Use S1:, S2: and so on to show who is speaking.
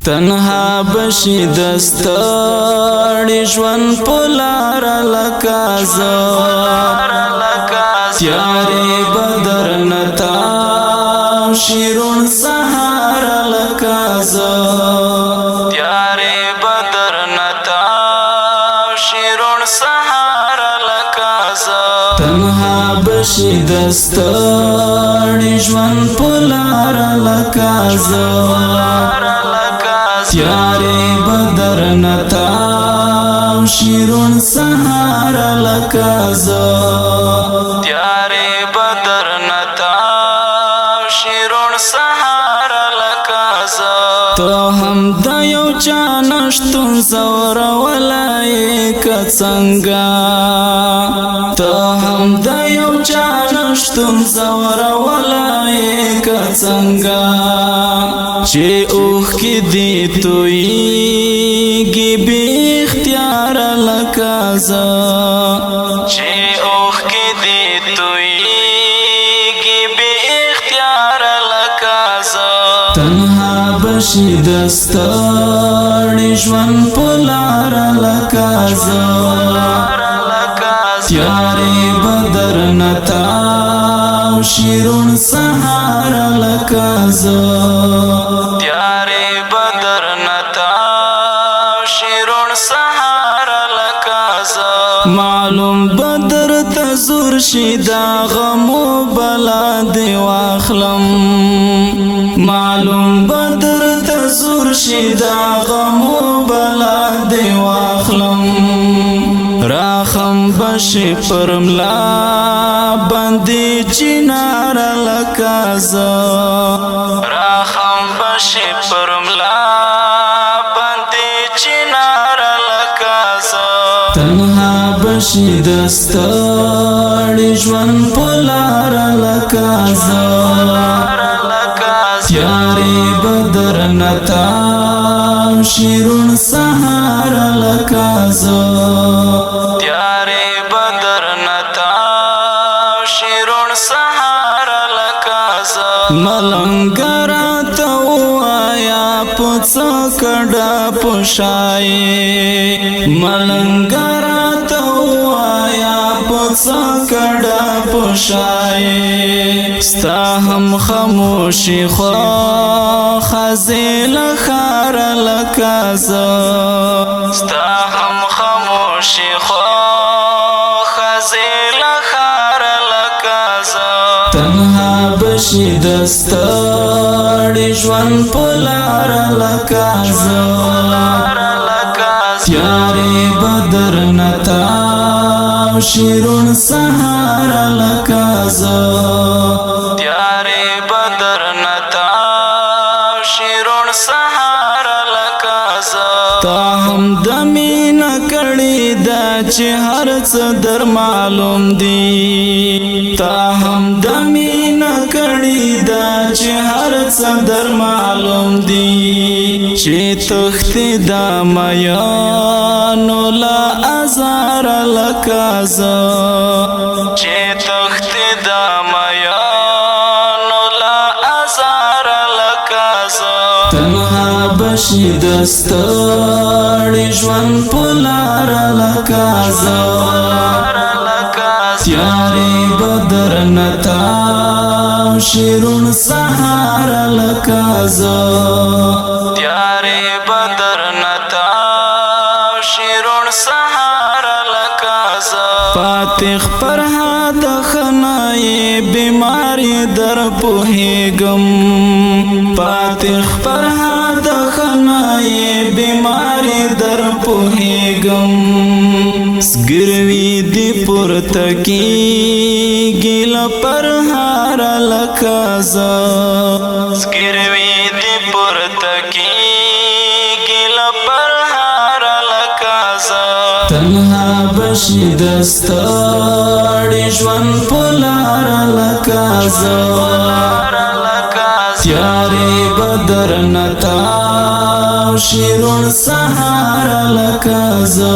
S1: تنها بشي دستړي ژوند په لار لکه زه تیارې بدر نتا شیرون سهار لکه زه تیارې بدر نتا شیرون سهار لکه زه تنها بشي دستړي ژوند په لار لکه زه تیارې بدر نتا شیرون سهار لکه زه تیارې بدر نتا شیرون سهار لکه زه ته هم د یو چا نشتون زورولای که څنګه ته هم د یو چا نشتون زورولای که څنګه چې اوښکې دې تویږي بې اختیاره لکه زه چې اوښکې دې تویږي بې اختیاره لکه زه تنها بشي دستړي ژوند په لار لکه زه تیارې بدر نتا شیرون سهار لکه زه تیارې بدر نتا شیرون سهار لکه زه معلوم بدر ته زور شي دا غمو بلا دې واخلم معلوم بدر ته زور شي دا غمو بلا دې واخلم راخم بشي پرملا باندې چنار لکه زه راخم بشي پرملا باندې چنار لکه زه تنها بشي دستړي ژوند په لار لکه زه تیارې بدر نتا شیرون سهار لکه زه تیارې بدر نتا شیرون سهار لکه زه ملنګرا ته ووایا په څه کډه پوشایې ملنګرا ته ووایا په څه کډه پوشایې ستا هم خاموشي خو خزیل خار لکه زه ستا هم خاموشي خو خزیل خار لکه زه تنها بشي دستړي ژوند په لار لکه زه تیارې بدر نتا شیرون سهار لکه زه تیارې بدر نتا شیرون سهار لکه زه تا هم د مینا کړي دا چې هر څه در معلوم دي تا هم د مینا کړي دا چې هر څه در معلوم دي چې تختی دا میانو لا ازار لکه زه چې تختی دا میانو لا ازار لکه زه تنها بشي دستړي ژوند په لار لکه زه تیارې بدر نتا شیرون سهار لکه زه تیارې بدر نتا شیرون سهار لکه زه فاتح فرهاد خنای بیماری در پوهیږم فاتح فرهاد خنای بیماری در پوهیږم سګروي دی پورته کیږي له پرهار لکه زه سګروي دی پورته کیږي له پرهار لکه زه تنها بشي دستړي ژوند په لار لکه زه تیارې بدر نتا شیرون سهار لکه زه